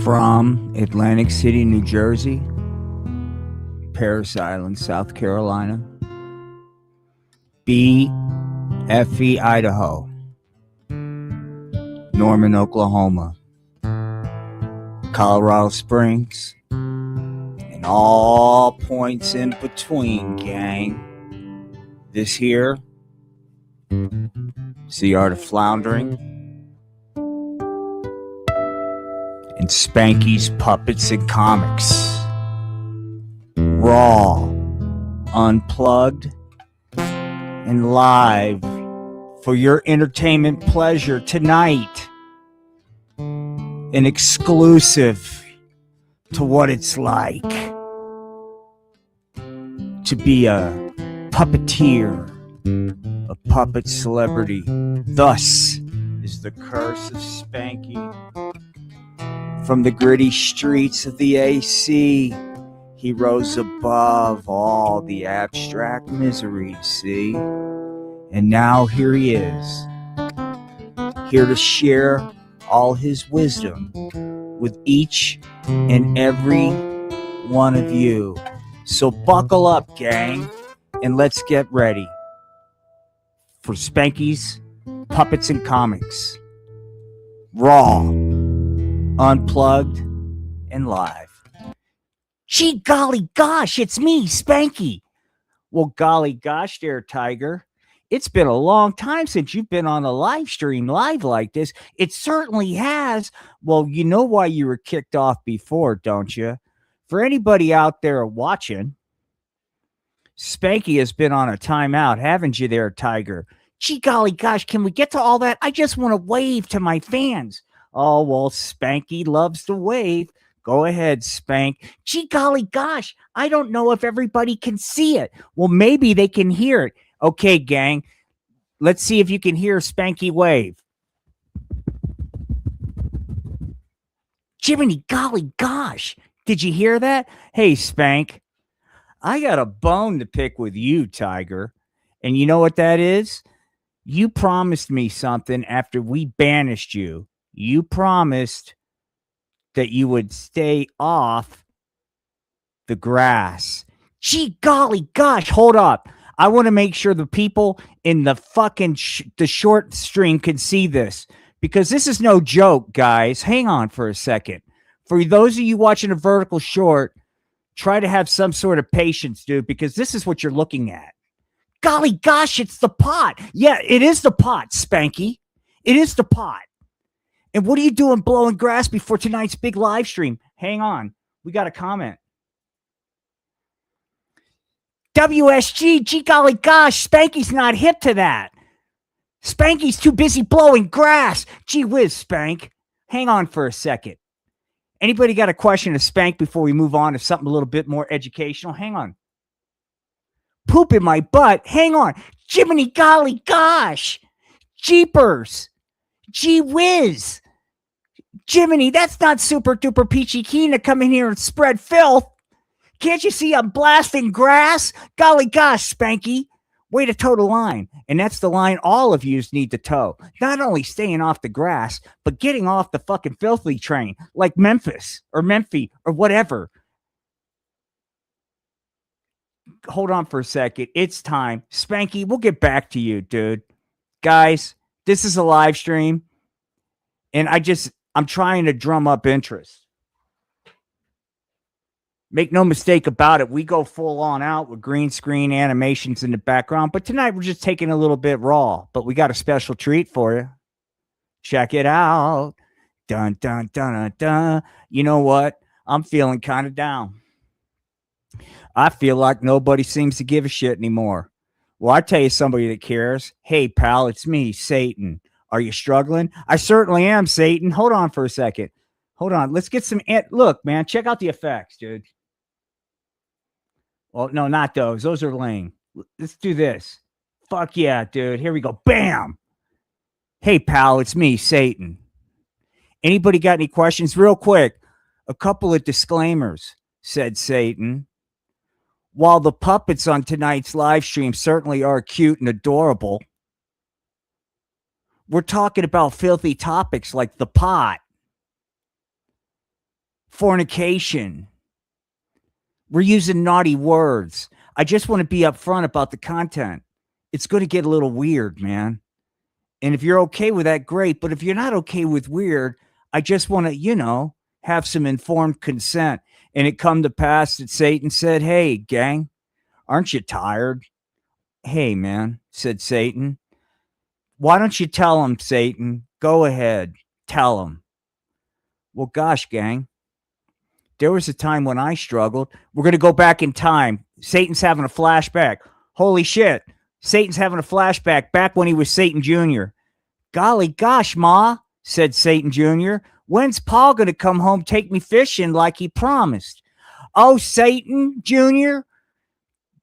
From Atlantic City, New Jersey, Parris Island, South Carolina, BFE, Idaho, Norman, Oklahoma, Colorado Springs, and all points in between, gang. This here is the art of floundering and Spanky's puppets and comics. Raw, unplugged, and live for your entertainment pleasure tonight. An exclusive to what it's like to be a puppeteer, a puppet celebrity. Thus is the curse of Spanky. From the gritty streets of the AC, he rose above all the abstract miseries, see? And now here he is, here to share all his wisdom with each and every one of you. So buckle up, gang, and let's get ready for Spanky's Puppets and Comics. Raw, unplugged, and live. Gee golly gosh, it's me, Spanky. Well, golly gosh there, Tiger. It's been a long time since you've been on a live stream live like this. It certainly has. Well, you know why you were kicked off before, don't you? For anybody out there watching, Spanky has been on a timeout, haven't you there, Tiger? Gee golly gosh, can we get to all that? I just want to wave to my fans. Oh, well, Spanky loves to wave. Go ahead, Spank. Gee golly gosh, I don't know if everybody can see it. Well, maybe they can hear it. Okay, gang, let's see if you can hear Spanky wave. Jiminy golly gosh, did you hear that? Hey, Spank, I got a bone to pick with you, Tiger. And you know what that is? You promised me something after we banished you. You promised that you would stay off the grass. Gee golly gosh, hold up. I want to make sure the people in the fucking the short stream can see this, because this is no joke, guys. Hang on for a second. For those of you watching a vertical short, try to have some sort of patience, dude, because this is what you're looking at. Golly gosh, it's the pot. Yeah, it is the pot, Spanky. It is the pot. And what are you doing blowing grass before tonight's big live stream? Hang on. We got a comment. WSG, gee golly gosh, Spanky's not hip to that. Spanky's too busy blowing grass. Gee whiz, Spank. Hang on for a second. Anybody got a question to Spank before we move on to something a little bit more educational? Hang on. Poop in my butt. Hang on. Jiminy golly gosh. Jeepers. Gee whiz. Jiminy, that's not super duper peachy keen to come in here and spread filth. Can't you see I'm blasting grass? Golly gosh, Spanky. Way to toe the line. And that's the line all of yous need to toe. Not only staying off the grass, but getting off the fucking filthy train, like Memphis or Memphis or whatever. Hold on for a second. It's time. Spanky, we'll get back to you, dude. Guys, this is a live stream. And I'm trying to drum up interest. Make no mistake about it. We go full on out with green screen animations in the background. But tonight we're just taking a little bit raw. But we got a special treat for you. Check it out. Dun, dun, dun, dun, dun. You know what? I'm feeling kind of down. I feel like nobody seems to give a shit anymore. Well, I tell you somebody that cares. Hey, pal, it's me, Satan. Are you struggling? I certainly am, Satan. Hold on for a second. Hold on. Let's get some... Look, man, check out the effects, dude. Well, no, not those. Those are lame. Let's do this. Fuck yeah, dude. Here we go. Bam. Hey, pal, it's me, Satan. Anybody got any questions? Real quick, a couple of disclaimers, said Satan. While the puppets on tonight's live stream certainly are cute and adorable, we're talking about filthy topics like the pot. fornication. We're using naughty words. I just want to be upfront about the content. It's going to get a little weird, man. And if you're okay with that, great. But if you're not okay with weird, I just want to, have some informed consent. And it come to pass that Satan said, "Hey, gang, aren't you tired?" "Hey, man," said Satan. "Why don't you tell him, Satan? Go ahead. Tell him." "Well, gosh, gang, there was a time when I struggled." We're going to go back in time. Satan's having a flashback. Holy shit. Satan's having a flashback back when he was Satan Jr. "Golly gosh, Ma," said Satan Jr., "when's Paul going to come home, take me fishing like he promised?" "Oh, Satan Jr.,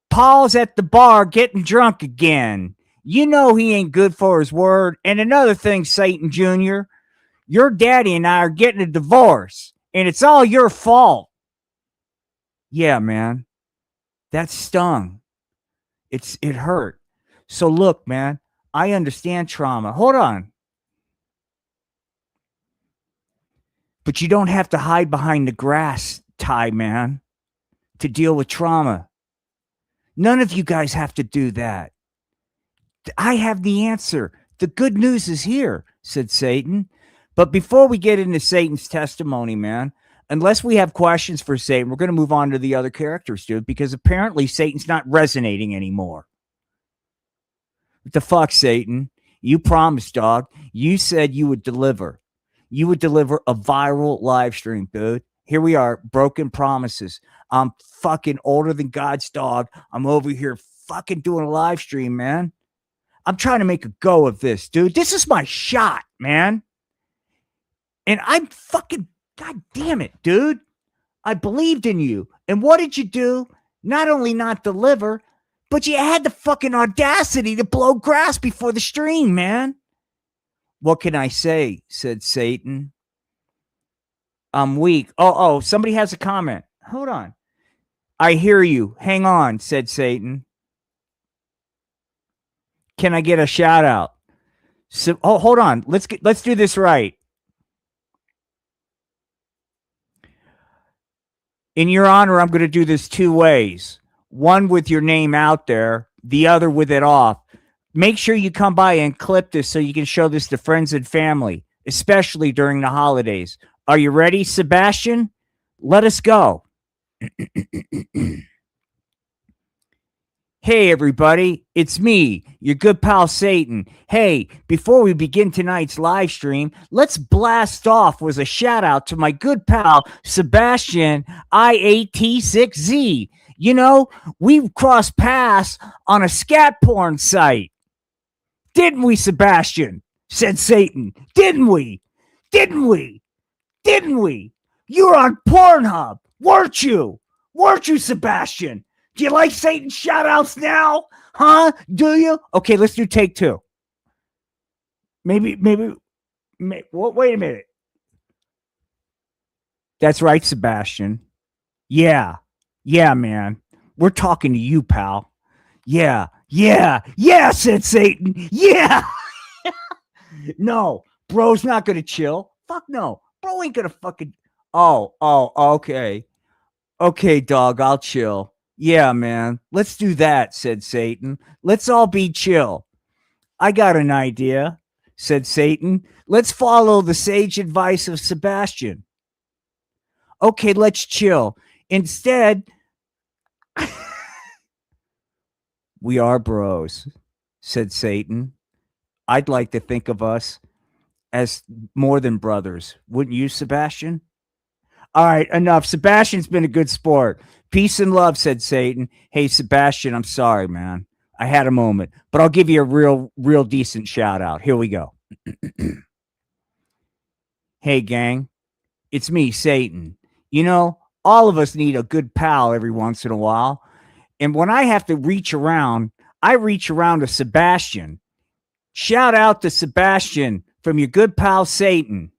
Paul's at the bar getting drunk again. You know he ain't good for his word. And another thing, Satan Jr., your daddy and I are getting a divorce, and it's all your fault." Yeah, man, that stung. It hurt. So look, man, I understand trauma. Hold on. But you don't have to hide behind the grass, Ty, man, to deal with trauma. None of you guys have to do that. I have the answer. The good news is here, said Satan. But before we get into Satan's testimony, man, unless we have questions for Satan, we're going to move on to the other characters, dude, because apparently Satan's not resonating anymore. What the fuck, Satan? You promised, dog. You said you would deliver. You would deliver a viral live stream, dude. Here we are, broken promises. I'm fucking older than God's dog. I'm over here fucking doing a live stream, man. I'm trying to make a go of this, dude. This is my shot, man. And I'm fucking, God damn it, dude. I believed in you. And what did you do? Not only not deliver, but you had the fucking audacity to blow grass before the stream, man. What can I say? Said Satan. I'm weak. Oh, somebody has a comment. Hold on. I hear you. Hang on, said Satan. Can I get a shout out? So, hold on. Let's do this right. In your honor, I'm going to do this two ways. One with your name out there, the other with it off. Make sure you come by and clip this so you can show this to friends and family, especially during the holidays. Are you ready, Sebastian? Let us go. Hey, everybody, it's me, your good pal Satan. Hey, before we begin tonight's live stream, let's blast off with a shout out to my good pal Sebastian IAT6Z. You know, we've crossed paths on a scat porn site. Didn't we, Sebastian? Said Satan. Didn't we? Didn't we? Didn't we? You were on Pornhub, weren't you? Weren't you, Sebastian? Do you like Satan's shout-outs now? Huh? Do you? Okay, let's do take two. Maybe, wait a minute. That's right, Sebastian. Yeah, man. We're talking to you, pal. Yeah, said Satan. Yeah. No, bro's not going to chill. Fuck no. Bro ain't going to fucking... Oh, okay. Okay, dog, I'll chill. Yeah, man. Let's do that, said Satan. Let's all be chill. I got an idea, said Satan. Let's follow the sage advice of Sebastian. Okay, let's chill. Instead, we are bros, said Satan. I'd like to think of us as more than brothers. Wouldn't you, Sebastian? All right, enough. Sebastian's been a good sport. Peace and love, said Satan. Hey, Sebastian, I'm sorry, man. I had a moment, but I'll give you a real decent shout out. Here we go. Hey, gang, it's me, Satan. You know, all of us need a good pal every once in a while. And when I have to reach around, I reach around to Sebastian. Shout out to Sebastian from your good pal, Satan.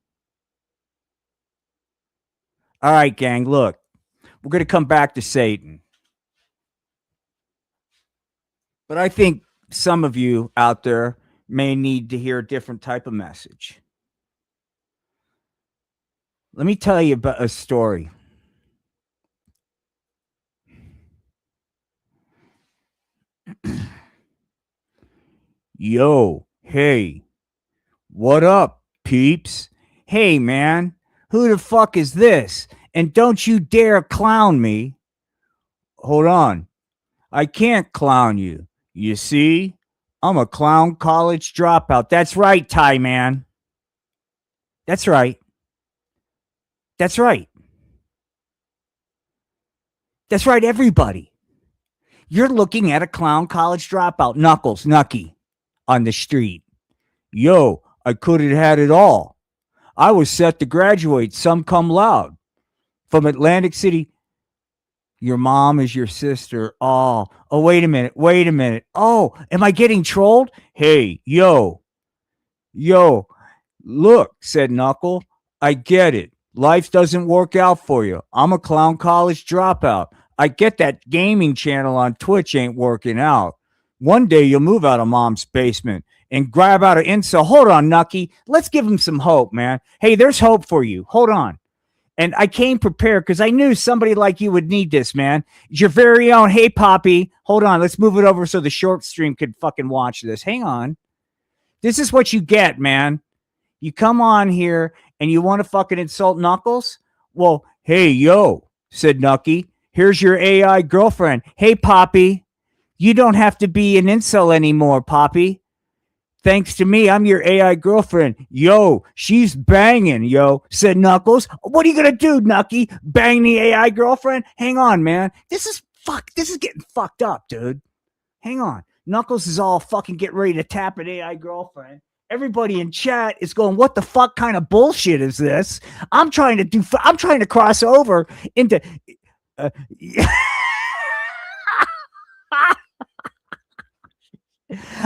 All right, gang, look, we're going to come back to Satan. But I think some of you out there may need to hear a different type of message. Let me tell you about a story. Yo, hey, what up, peeps? Hey, man, who the fuck is this? And don't you dare clown me. Hold on, I can't clown you. You see, I'm a clown college dropout. That's right, Ty man. That's right. That's right. That's right, everybody. You're looking at a clown college dropout, Knuckles, Nucky, on the street. Yo, I could have had it all. I was set to graduate some cum laude from Atlantic City. Your mom is your sister. Oh, wait a minute. Wait a minute. Oh, am I getting trolled? Hey, yo, look, said Knuckle. I get it. Life doesn't work out for you. I'm a clown college dropout. I get that gaming channel on Twitch ain't working out. One day you'll move out of mom's basement and grab out an incel. Hold on, Nucky. Let's give him some hope, man. Hey, there's hope for you. Hold on. And I came prepared because I knew somebody like you would need this, man. It's your very own. Hey, Poppy. Hold on. Let's move it over so the short stream could fucking watch this. Hang on. This is what you get, man. You come on here and you want to fucking insult Knuckles? Well, hey, yo, said Nucky. Here's your AI girlfriend. Hey, Poppy. You don't have to be an incel anymore, Poppy. Thanks to me, I'm your AI girlfriend. Yo, she's banging, yo, said Knuckles. What are you going to do, Nucky? Bang the AI girlfriend? Hang on, man. This is getting fucked up, dude. Hang on. Knuckles is all fucking getting ready to tap an AI girlfriend. Everybody in chat is going, what the fuck kind of bullshit is this? I'm trying to cross over into. Uh,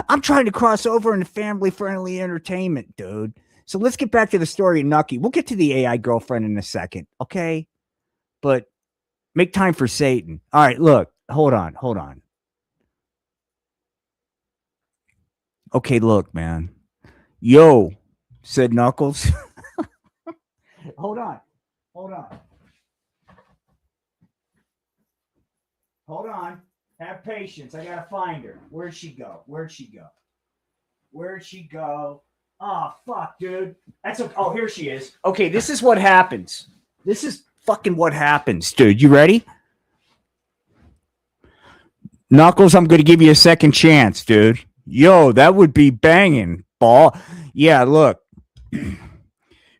I'm trying to cross over into family friendly entertainment, dude. So let's get back to the story of Nucky. We'll get to the AI girlfriend in a second, okay? But make time for Satan. All right, look, hold on. Okay, look, man. Yo, said Knuckles. Hold on. Hold on. Have patience. I gotta find her. Where'd she go? Oh, fuck, dude. That's okay. Oh, here she is. Okay, this is what happens. This is fucking what happens, dude. You ready? Knuckles, I'm gonna give you a second chance, dude. Yo, that would be banging, ball. Yeah, look.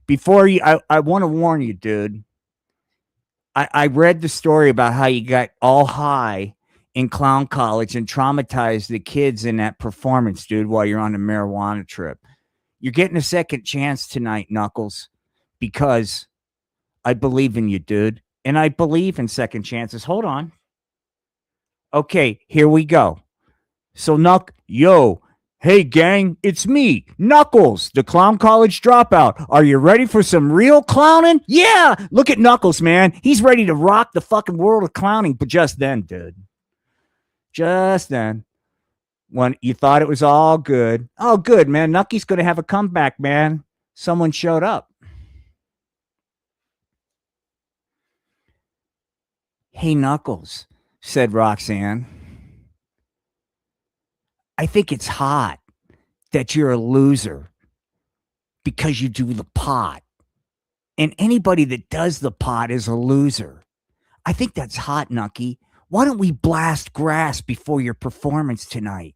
Before you, I want to warn you, dude. I read the story about how you got all high in clown college and traumatized the kids in that performance, dude, while you're on a marijuana trip. You're getting a second chance tonight, Knuckles, because I believe in you, dude. And I believe in second chances. Hold on. Okay, here we go. So, yo, hey, gang, it's me, Knuckles, the clown college dropout. Are you ready for some real clowning? Yeah, look at Knuckles, man. He's ready to rock the fucking world of clowning. But just then, dude, when you thought it was all good, man. Nucky's going to have a comeback, man. Someone showed up. Hey, Knuckles, said Roxanne. I think it's hot that you're a loser because you do the pot. And anybody that does the pot is a loser. I think that's hot, Nucky. Why don't we blast grass before your performance tonight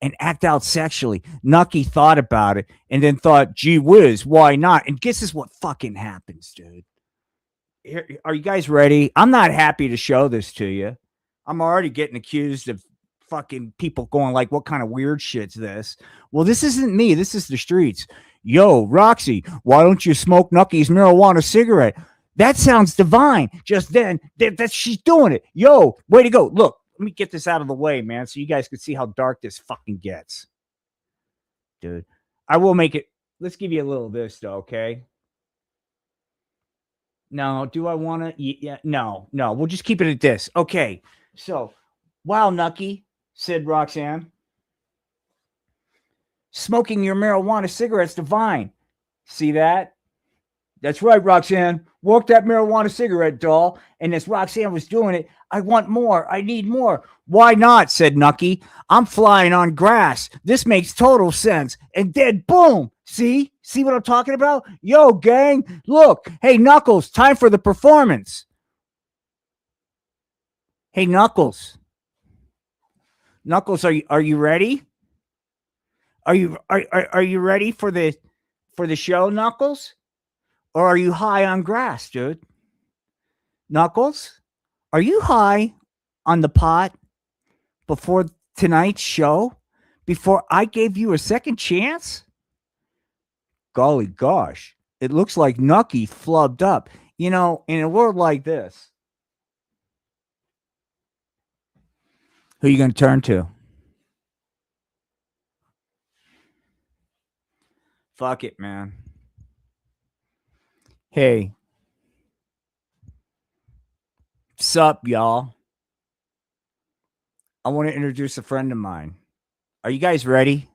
and act out sexually? Nucky thought about it and then thought, gee whiz, why not? And guess is what fucking happens, dude. Here, are you guys ready? I'm not happy to show this to you. I'm already getting accused of fucking people going like, what kind of weird shit's this? Well, this isn't me. This is the streets. Yo, Roxy, why don't you smoke Nucky's marijuana cigarette? That sounds divine. Just then, she's doing it. Yo, way to go. Look, let me get this out of the way, man, so you guys can see how dark this fucking gets. Dude, I will make it. Let's give you a little of this, though, okay? No, do I want to? Yeah, no. We'll just keep it at this. Okay. So, wow, Nucky, said Roxanne. Smoking your marijuana cigarette's divine. See that? That's right, Roxanne. Work that marijuana cigarette, doll. And as Roxanne was doing it, I want more. I need more. Why not? Said Nucky. I'm flying on grass. This makes total sense. And then, boom. See? See what I'm talking about? Yo, gang, look. Hey, Knuckles, time for the performance. Hey, Knuckles. Knuckles, are you ready? Are you ready for the show, Knuckles? Or are you high on grass, dude? Knuckles, are you high on the pot before tonight's show? Before I gave you a second chance? Golly gosh, it looks like Nucky flubbed up. You know, in a world like this, who are you going to turn to? Fuck it, man. Hey, sup, y'all? I want to introduce a friend of mine. Are you guys ready?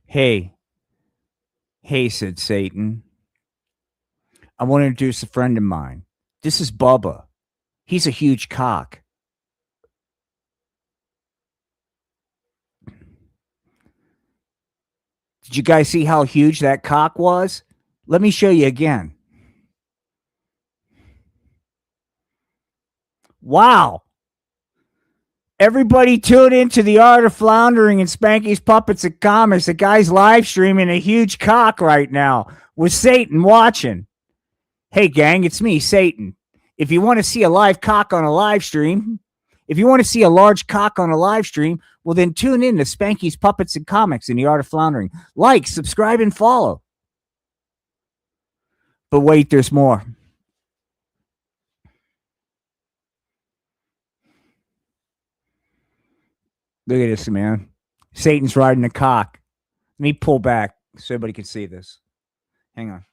Hey, hey, said Satan. I want to introduce a friend of mine. This is Bubba. He's a huge cock. Did you guys see how huge that cock was? Let me show you again. Wow. Everybody tune into the art of floundering and Spanky's puppets and comics. The guy's live streaming a huge cock right now with Satan watching. Hey, gang, it's me, Satan. If you want to see a live cock on a live stream, if you want to see a large cock on a live stream, well, then tune in to Spanky's Puppets and Comics in the Art of Floundering. Like, subscribe, and follow. But wait, there's more. Look at this, man. Satan's riding a cock. Let me pull back so everybody can see this. Hang on.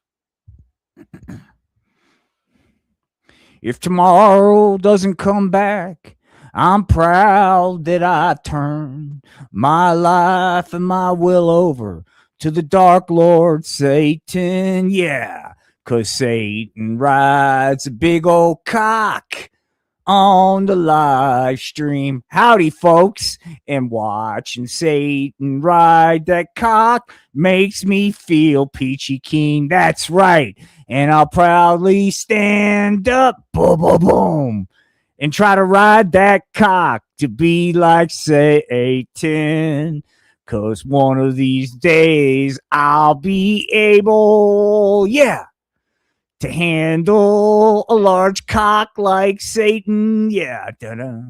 If tomorrow doesn't come back, I'm proud that I turned my life and my will over to the Dark Lord Satan. Yeah, 'cause Satan rides a big old cock on the live stream. Howdy, folks. And watching Satan ride that cock makes me feel peachy keen. That's right. And I'll proudly stand up, boom, boom, boom, and try to ride that cock to be like Satan. 'Cause one of these days I'll be able, yeah, to handle a large cock like Satan. Yeah. Da-da.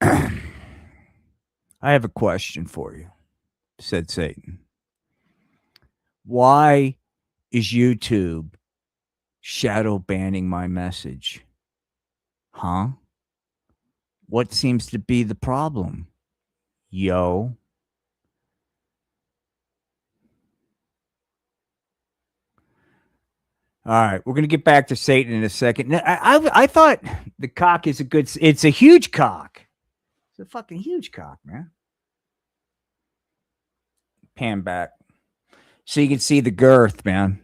I have a question for you, said Satan. Why is YouTube shadow banning my message? Huh? What seems to be the problem? Yo. All right, we're gonna get back to Satan in a second. I thought the cock is a good. It's a huge cock. It's a fucking huge cock, man. Pan back so you can see the girth, man.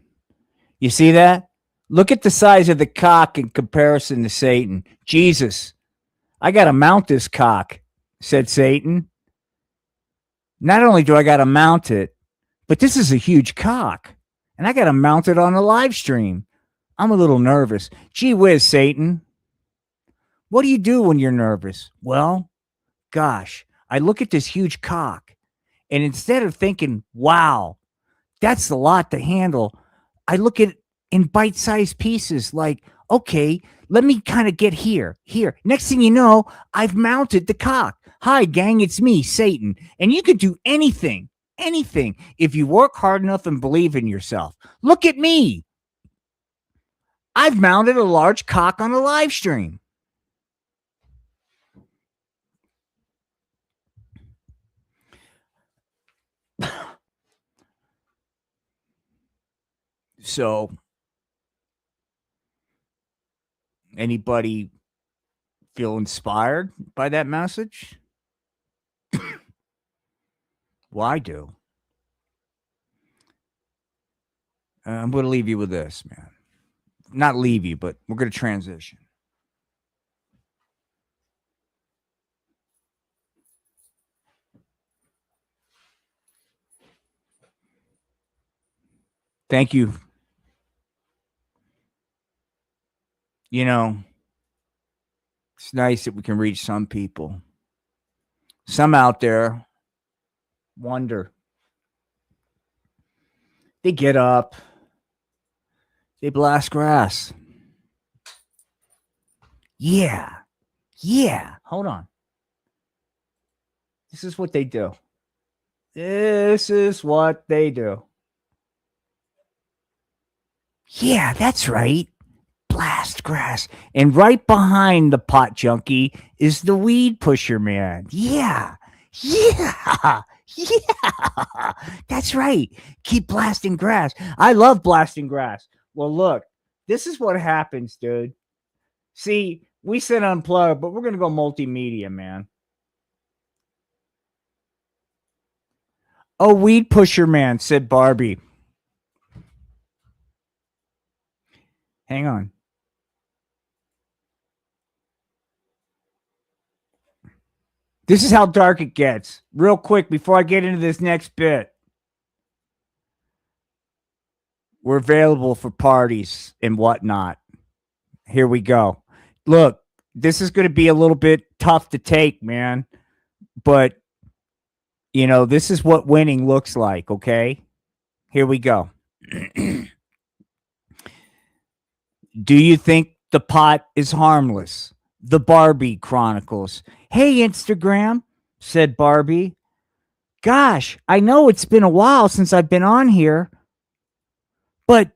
You see that? Look at the size of the cock in comparison to Satan. Jesus, I gotta mount this cock, said Satan. Not only do I gotta mount it, but this is a huge cock, and I gotta mount it on a live stream. I'm a little nervous. Gee whiz, Satan. What do you do when you're nervous? Well, gosh, I look at this huge cock, and instead of thinking, wow, that's a lot to handle, I look at it in bite-sized pieces like, okay, let me kind of get here. Next thing you know, I've mounted the cock. Hi, gang, it's me, Satan. And you could do anything, if you work hard enough and believe in yourself. Look at me. I've mounted a large cock on a live stream. So, anybody feel inspired by that message? Well, I do. I'm going to leave you with this, man. Not leave you, but we're going to transition. Thank you. You know, it's nice that we can reach some people. Some out there wonder. They get up, they blast grass. Yeah. Yeah. Hold on. This is what they do. This is what they do. Yeah, that's right. Blast grass. And right behind the pot junkie is the weed pusher man. Yeah. Yeah. Yeah. That's right. Keep blasting grass. I love blasting grass. Well, look, this is what happens, dude. See, we said unplugged, but we're going to go multimedia, man. Oh, weed pusher man, said Barbie. Hang on. This is how dark it gets. Real quick, before I get into this next bit. We're available for parties and whatnot. Here we go. Look, this is going to be a little bit tough to take, man. But, you know, this is what winning looks like, okay? Here we go. Do you think the pot is harmless? The Barbie Chronicles. Hey, Instagram, said Barbie. Gosh, I know it's been a while since I've been on here, but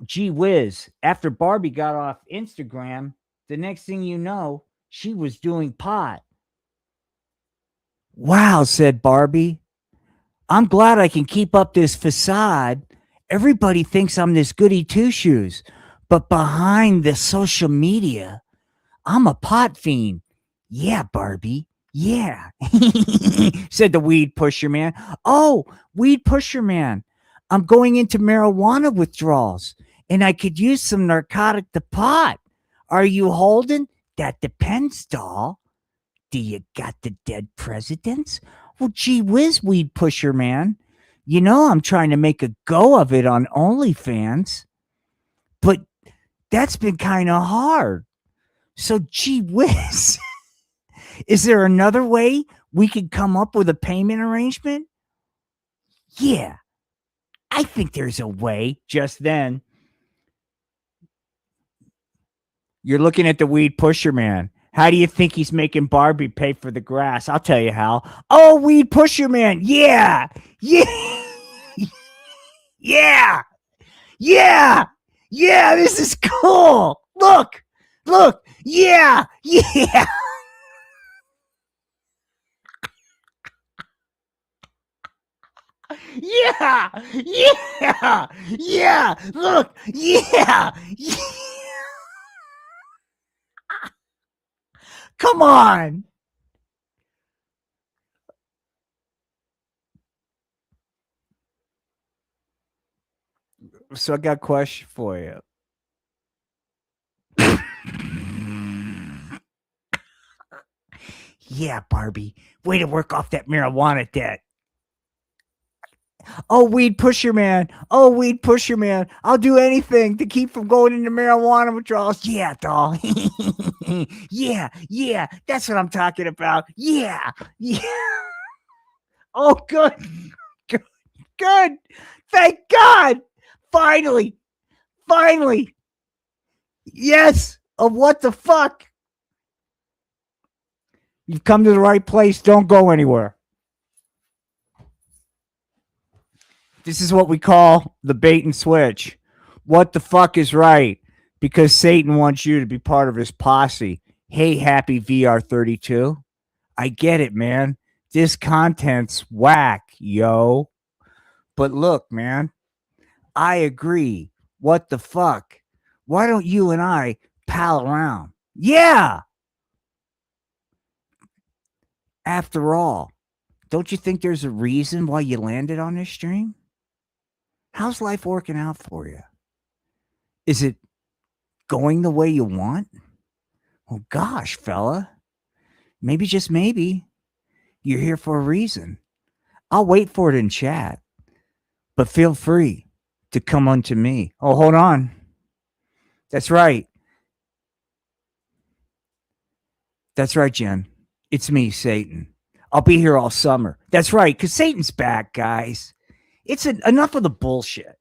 gee whiz, after Barbie got off Instagram, the next thing you know, she was doing pot. Wow, said Barbie. I'm glad I can keep up this facade. Everybody thinks I'm this goody two shoes, but behind the social media, I'm a pot fiend. Yeah, Barbie. Yeah, said the weed pusher man. Oh, weed pusher man. I'm going into marijuana withdrawals and I could use some narcotic to pot. Are you holding? That depends, doll. Do you got the dead presidents? Well, gee whiz, weed pusher man. You know I'm trying to make a go of it on OnlyFans, but that's been kind of hard. So, gee whiz. Is there another way we could come up with a payment arrangement? Yeah, I think there's a way. Just then, you're looking at the weed pusher man. How do you think he's making Barbie pay for the grass? I'll tell you how. Oh, weed pusher man. Yeah. Yeah. Yeah. Yeah. Yeah. This is cool. Look. Look. Yeah. Yeah. Yeah. Yeah. Yeah. Look. Yeah. Yeah. Come on. So I got a question for you. Yeah, Barbie. Way to work off that marijuana debt. Oh, weed pusher man. Oh, weed pusher man. I'll do anything to keep from going into marijuana withdrawals. Yeah, doll. Yeah, yeah. That's what I'm talking about. Yeah, yeah. Oh, good. Good. Good. Thank God. Finally. Finally. Yes. Of what the fuck? You've come to the right place. Don't go anywhere. This is what we call the bait and switch. What the fuck is right? Because Satan wants you to be part of his posse. Hey, happy VR32. I get it, man. This content's whack, yo. But look, man, I agree. What the fuck? Why don't you and I pal around? Yeah. After all, don't you think there's a reason why you landed on this stream? How's life working out for you? Is it going the way you want? Well, gosh, fella, maybe just maybe you're here for a reason. I'll wait for it in chat, but feel free to come unto me. Oh, hold on. That's right. That's right, Jen. It's me, Satan. I'll be here all summer. That's right, because Satan's back, guys. Enough of the bullshit.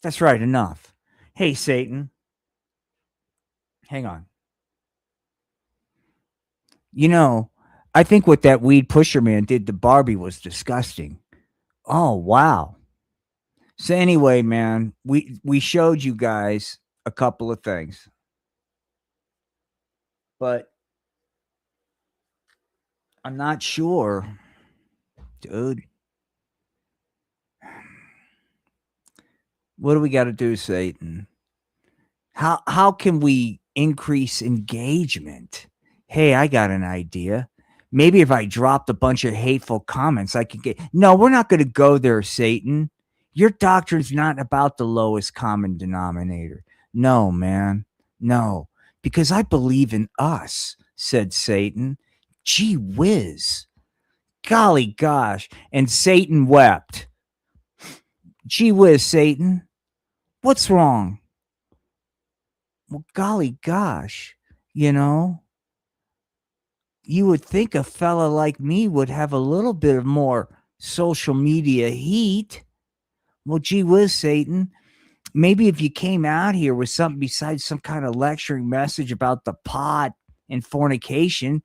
That's right, enough. Hey, Satan. Hang on. You know, I think what that weed pusher man did to Barbie was disgusting. Oh, wow. So anyway, man, we showed you guys a couple of things. But I'm not sure, dude. What do we got to do, Satan? How can we increase engagement? Hey, I got an idea. Maybe if I dropped a bunch of hateful comments, I could get. No, we're not going to go there, Satan. Your doctrine's not about the lowest common denominator. No, man. No, because I believe in us, said Satan. Gee whiz. Golly gosh. And Satan wept. Gee whiz, Satan. What's wrong? Well, golly gosh, you know, you would think a fella like me would have a little bit of more social media heat. Well, gee whiz, Satan. Maybe if you came out here with something besides some kind of lecturing message about the pot and fornication,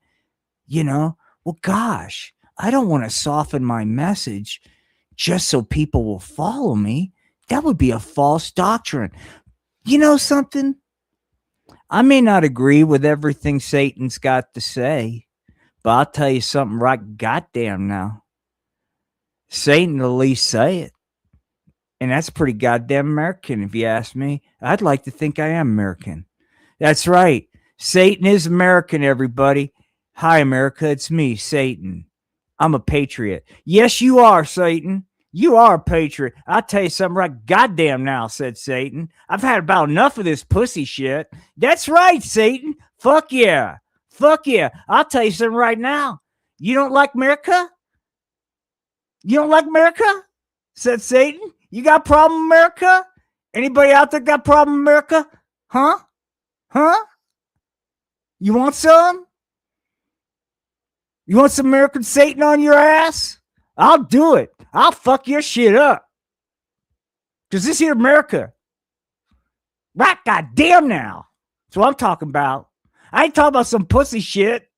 well, gosh, I don't want to soften my message just so people will follow me. That would be a false doctrine. You know something? I may not agree with everything Satan's got to say, but I'll tell you something right goddamn now. Satan at least say it. And that's pretty goddamn American, if you ask me. I'd like to think I am American. That's right. Satan is American, everybody. Hi, America. It's me, Satan. I'm a patriot. Yes, you are, Satan. You are a patriot. I'll tell you something right goddamn now, said Satan. I've had about enough of this pussy shit. That's right, Satan. Fuck yeah. Fuck yeah. I'll tell you something right now. You don't like America? You don't like America? Said Satan. You got problem, America? Anybody out there got problem, America? Huh? Huh? You want some? You want some American Satan on your ass? I'll do it. I'll fuck your shit up. Because this here America. Right goddamn now. That's what I'm talking about. I ain't talking about some pussy shit.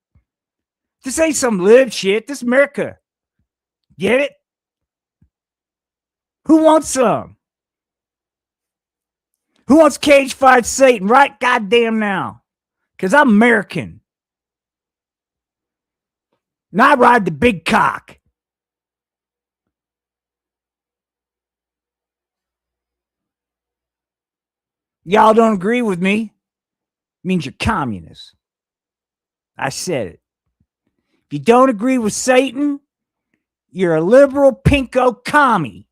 This ain't some live shit. This America. Get it? Who wants some? Who wants cage fight Satan right goddamn now? Because I'm American. And I ride the big cock. Y'all don't agree with me? Means you're communists. I said it. If you don't agree with Satan, you're a liberal pinko commie.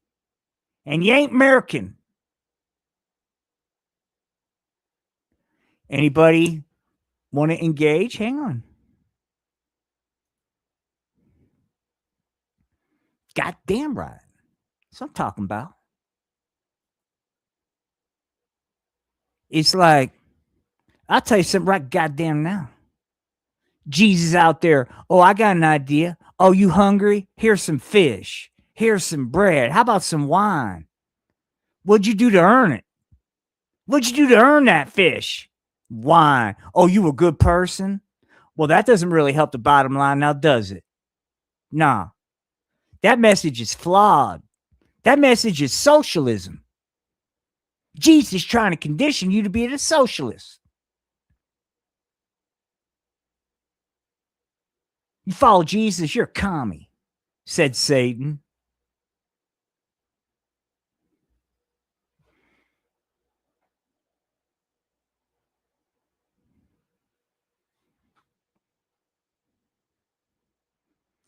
And you ain't American. Anybody want to engage? Hang on. Goddamn right. That's what I'm talking about. It's like, I'll tell you something right goddamn now. Jesus out there. Oh, I got an idea. Oh, you hungry? Here's some fish. Here's some bread. How about some wine? What'd you do to earn it? What'd you do to earn that fish? Wine. Oh, you a good person? Well, that doesn't really help the bottom line now, does it? Nah. That message is flawed. That message is socialism. Jesus is trying to condition you to be a socialist. You follow Jesus, you're a commie, said Satan.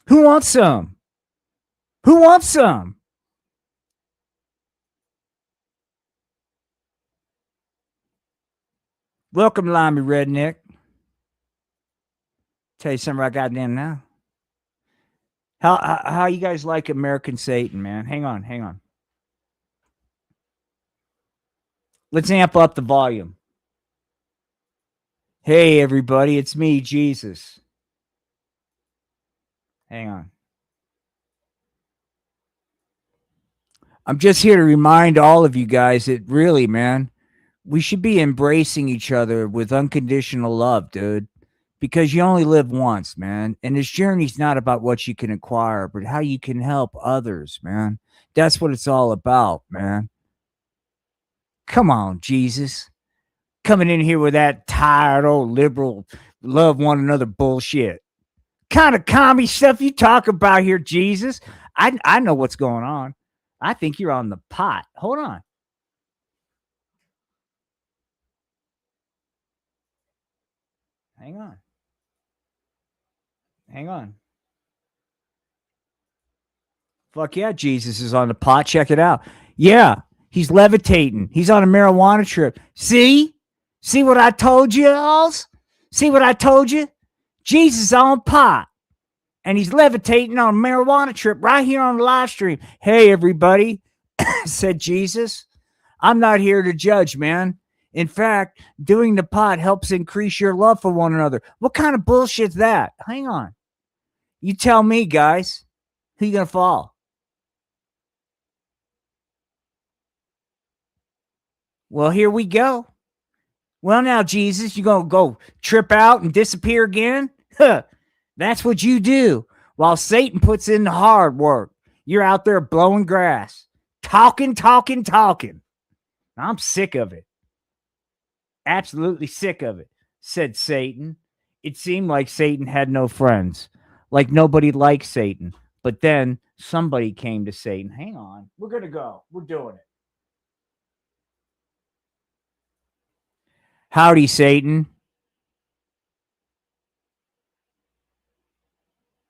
Who wants some? Who wants some? Welcome, Limey Redneck. Tell you something right goddamn now. How you guys like American Satan, man? Hang on. Let's amp up the volume. Hey, everybody, it's me, Jesus. Hang on. I'm just here to remind all of you guys that really, man, we should be embracing each other with unconditional love, dude, because you only live once, man. And this journey's not about what you can acquire, but how you can help others, man. That's what it's all about, man. Come on, Jesus. Coming in here with that tired old liberal love one another bullshit. Kind of commie stuff you talk about here, Jesus. I know what's going on. I think you're on the pot. Hold on. Hang on. Hang on. Fuck yeah, Jesus is on the pot. Check it out. Yeah, he's levitating. He's on a marijuana trip. See? See what I told you, alls? See what I told you? Jesus is on pot. And he's levitating on a marijuana trip right here on the live stream. Hey, everybody, said Jesus. I'm not here to judge, man. In fact, doing the pot helps increase your love for one another. What kind of bullshit's that? Hang on. You tell me, guys. Who you gonna fall? Well, here we go. Well, now, Jesus, you gonna go trip out and disappear again? Huh. That's what you do while Satan puts in the hard work. You're out there blowing grass, talking. I'm sick of it. Absolutely sick of it, said Satan. It seemed like Satan had no friends, like nobody liked Satan. But then somebody came to Satan. Hang on. We're going to go. We're doing it. Howdy, Satan.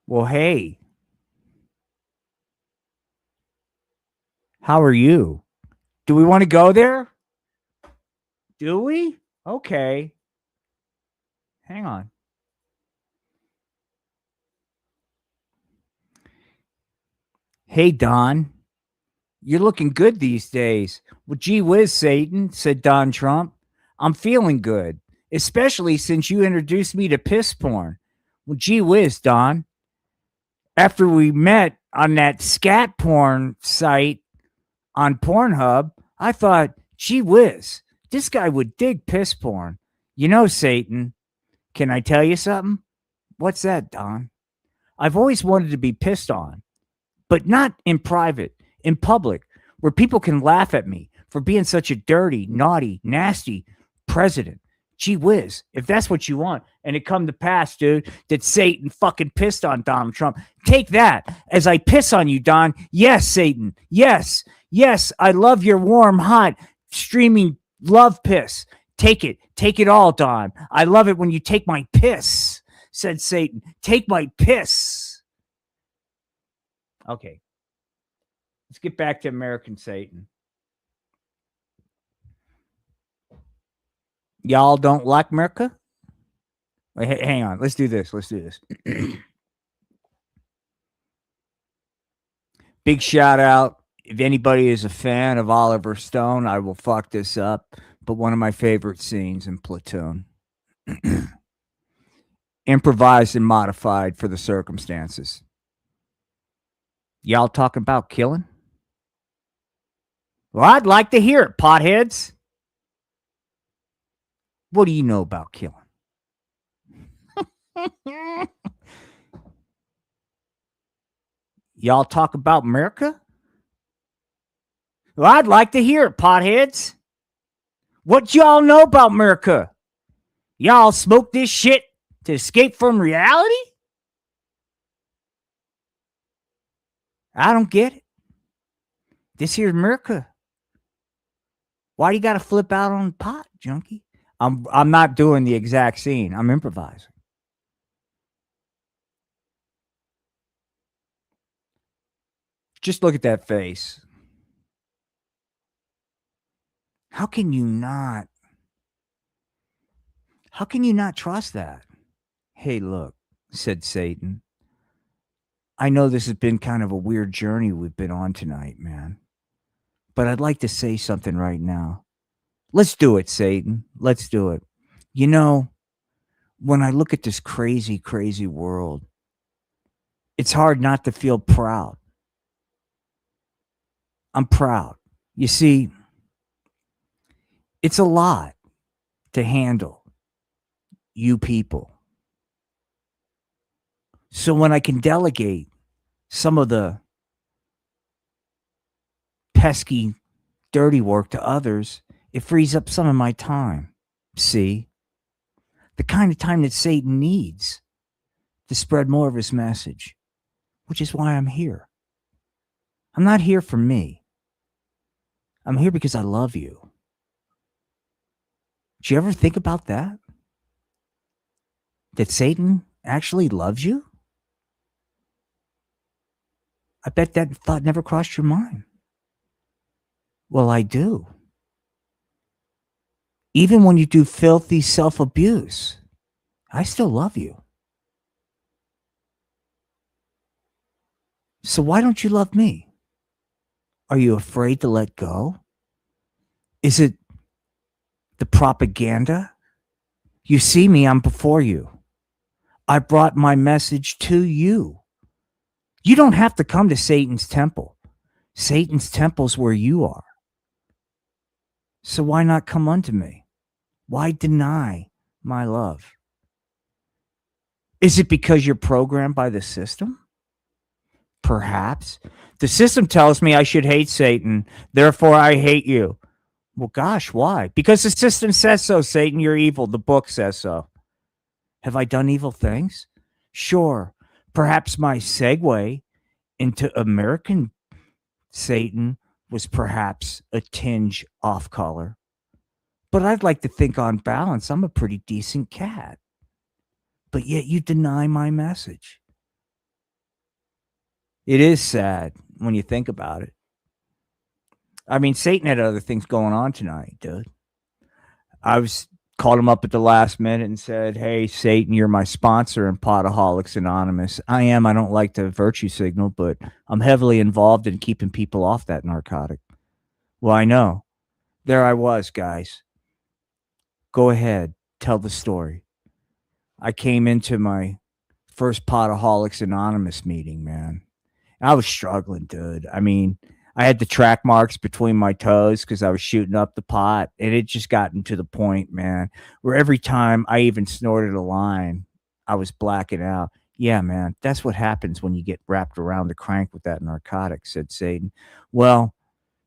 Well, hey. How are you? Do we want to go there? Do we? Okay. Hang on. Hey, Don. You're looking good these days. Well, gee whiz, Satan, said Don Trump. I'm feeling good, especially since you introduced me to piss porn. Well, gee whiz, Don. After we met on that scat porn site on Pornhub, I thought, gee whiz, this guy would dig piss porn. You know, Satan, can I tell you something? What's that, Don? I've always wanted to be pissed on, but not in private, in public, where people can laugh at me for being such a dirty, naughty, nasty president. Gee whiz, if that's what you want, and it come to pass, dude, that Satan fucking pissed on Donald Trump, take that as I piss on you, Don. Yes, Satan. Yes, yes, I love your warm, hot, streaming love piss. Take it. Take it all, Don. I love it when you take my piss, said Satan. Take my piss. Okay. Let's get back to American Satan. Y'all don't like America? Wait, hang on. Let's do this. Big shout out. If anybody is a fan of Oliver Stone, I will fuck this up. But one of my favorite scenes in Platoon. Improvised and modified for the circumstances. Y'all talking about killing? Well, I'd like to hear it, potheads. What do you know about killing? Y'all talk about America? Well, I'd like to hear it, potheads. What y'all know about America? Y'all smoke this shit to escape from reality? I don't get it. This here's America. Why do you got to flip out on pot, junkie? I'm not doing the exact scene. I'm improvising. Just look at that face. How can you not trust that? Hey, look, said Satan. I know this has been kind of a weird journey we've been on tonight, man. But I'd like to say something right now. Let's do it, Satan. Let's do it. You know, when I look at this crazy, crazy world, it's hard not to feel proud. I'm proud. You see, it's a lot to handle, you people. So when I can delegate some of the pesky, dirty work to others, it frees up some of my time. See? The kind of time that Satan needs to spread more of his message, which is why I'm here. I'm not here for me. I'm here because I love you. Did you ever think about that? That Satan actually loves you? I bet that thought never crossed your mind. Well, I do. Even when you do filthy self-abuse, I still love you. So why don't you love me? Are you afraid to let go? Is it the propaganda? You see me, I'm before you. I brought my message to you. You don't have to come to Satan's temple. Satan's temple's where you are. So why not come unto me? Why deny my love? Is it because you're programmed by the system? Perhaps. The system tells me I should hate Satan, therefore I hate you. Well, gosh, why? Because the system says so, Satan, you're evil. The book says so. Have I done evil things? Sure. Perhaps my segue into American Satan was perhaps a tinge off color. But I'd like to think on balance, I'm a pretty decent cat. But yet you deny my message. It is sad when you think about it. I mean, Satan had other things going on tonight, dude. Called him up at the last minute and said, hey, Satan, you're my sponsor in Potaholics Anonymous. I don't like to virtue signal, but I'm heavily involved in keeping people off that narcotic. Well, I know. There I was, guys. Go ahead. Tell the story. I came into my first Potaholics Anonymous meeting, man. I was struggling, dude. I mean, I had the track marks between my toes because I was shooting up the pot, and it just gotten to the point, man, where every time I even snorted a line, I was blacking out. Yeah, man, that's what happens when you get wrapped around the crank with that narcotic, said Satan. Well,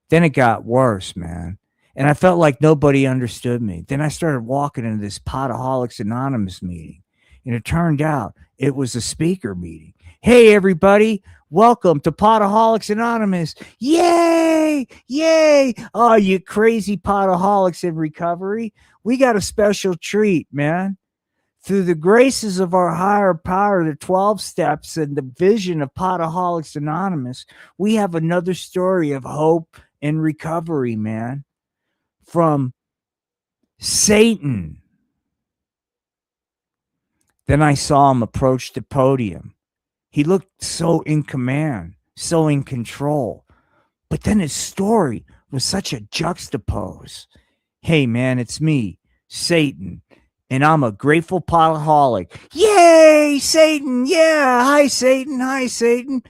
then it got worse, man. And I felt like nobody understood me. Then I started walking into this Potaholics Anonymous meeting, and it turned out it was a speaker meeting. Hey, everybody. Welcome to Potaholics Anonymous. Yay! Yay! Oh, you crazy Potaholics in recovery. We got a special treat, man. Through the graces of our higher power, the 12 steps and the vision of Potaholics Anonymous, we have another story of hope and recovery, man. From Satan. Then I saw him approach the podium. He looked so in command, so in control. But then his story was such a juxtapose. Hey, man, it's me, Satan, and I'm a grateful potaholic. Yay, Satan. Yeah. Hi, Satan. Hi, Satan.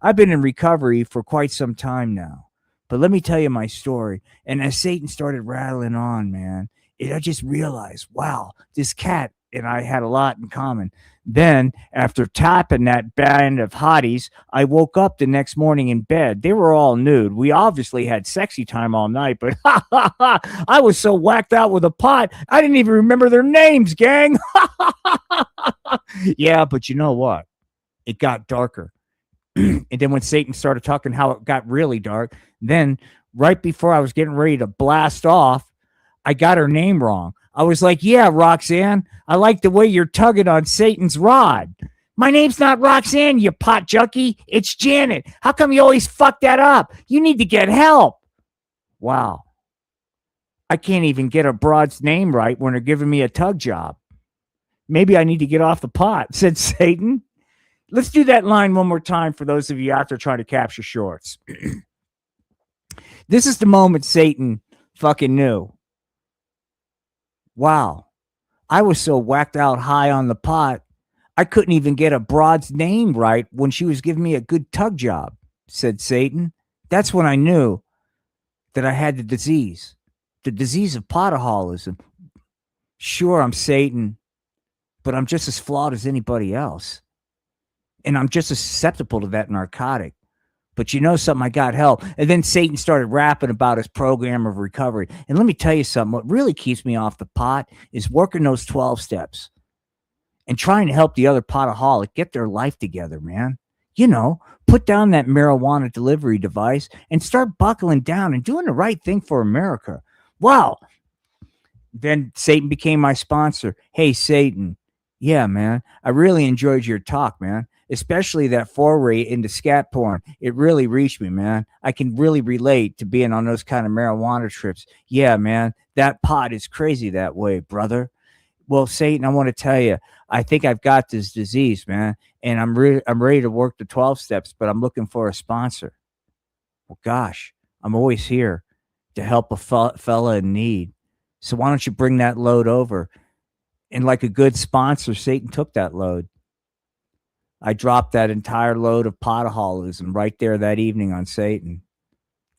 I've been in recovery for quite some time now. But let me tell you my story. And as Satan started rattling on, man, I just realized, wow, this cat and I had a lot in common. Then, after tapping that band of hotties, I woke up the next morning in bed. They were all nude. We obviously had sexy time all night, but I was so whacked out with a pot, I didn't even remember their names, gang. Yeah, but you know what? It got darker. And then when Satan started talking how it got really dark, then right before I was getting ready to blast off, I got her name wrong. I was like, yeah, Roxanne, I like the way you're tugging on Satan's rod. My name's not Roxanne, you pot junkie. It's Janet. How come you always fuck that up? You need to get help. Wow. I can't even get a broad's name right when they're giving me a tug job. Maybe I need to get off the pot, said Satan. Let's do that line one more time for those of you out there trying to capture shorts. This is the moment Satan fucking knew. Wow. I was so whacked out high on the pot, I couldn't even get a broad's name right when she was giving me a good tug job, said Satan. That's when I knew that I had the disease of potaholism. Sure, I'm Satan, but I'm just as flawed as anybody else. And I'm just as susceptible to that narcotic. But you know something, I got help. And then Satan started rapping about his program of recovery. And let me tell you something, what really keeps me off the pot is working those 12 steps and trying to help the other potaholic get their life together, man. You know, put down that marijuana delivery device and start buckling down and doing the right thing for America. Wow. Then Satan became my sponsor. Hey, Satan. Yeah, man. I really enjoyed your talk, man. Especially that foray into scat porn. It really reached me, man. I can really relate to being on those kind of marijuana trips. Yeah, man. That pot is crazy that way, brother. Well, Satan, I want to tell you, I think I've got this disease, man. And I'm ready to work the 12 steps, but I'm looking for a sponsor. Well, gosh, I'm always here to help a fella in need. So why don't you bring that load over? And like a good sponsor, Satan took that load. I dropped that entire load of potaholism right there that evening on Satan.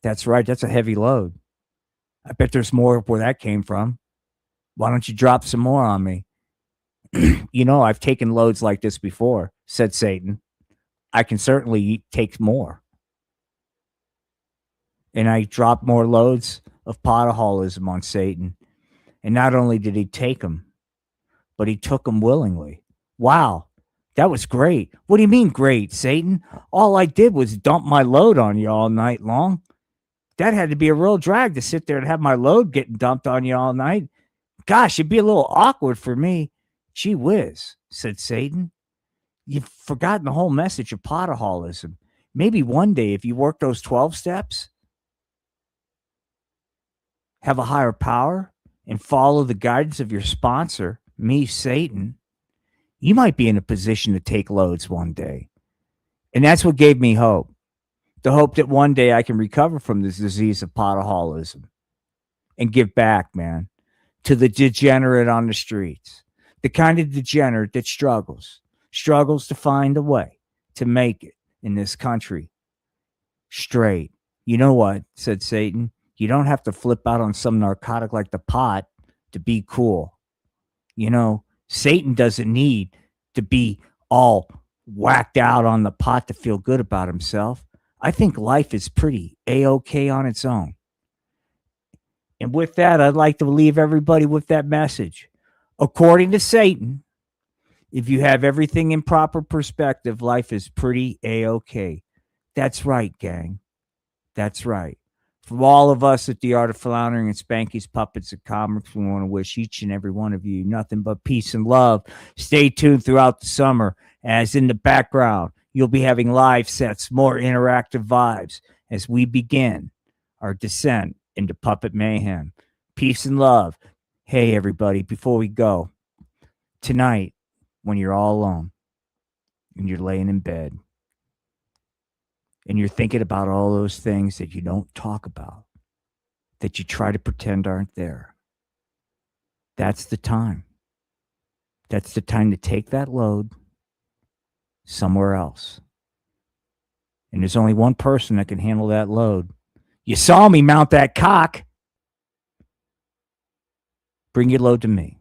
That's right. That's a heavy load. I bet there's more where that came from. Why don't you drop some more on me? You know, I've taken loads like this before, said Satan. I can certainly take more. And I dropped more loads of potaholism on Satan. And not only did he take them, but he took them willingly. Wow. That was great. What do you mean great, Satan? All I did was dump my load on you all night long. That had to be a real drag to sit there and have my load getting dumped on you all night. Gosh, it'd be a little awkward for me. Gee whiz, said Satan. You've forgotten the whole message of potaholism. Maybe one day if you work those 12 steps, have a higher power, and follow the guidance of your sponsor, me, Satan, you might be in a position to take loads one day. And that's what gave me hope. The hope that one day I can recover from this disease of potaholism and give back, man, to the degenerate on the streets. The kind of degenerate that struggles to find a way to make it in this country straight. You know what, said Satan, you don't have to flip out on some narcotic like the pot to be cool. You know, Satan doesn't need to be all whacked out on the pot to feel good about himself. I think life is pretty A-OK on its own. And with that, I'd like to leave everybody with that message. According to Satan, if you have everything in proper perspective, life is pretty A-OK. That's right, gang. That's right. From all of us at the Art of Floundering and Spanky's Puppets and Comics, we want to wish each and every one of you nothing but peace and love. Stay tuned throughout the summer, as in the background, you'll be having live sets, more interactive vibes as we begin our descent into puppet mayhem. Peace and love. Hey, everybody, before we go, tonight, when you're all alone and you're laying in bed, and you're thinking about all those things that you don't talk about, that you try to pretend aren't there. That's the time. That's the time to take that load somewhere else. And there's only one person that can handle that load. You saw me mount that cock. Bring your load to me.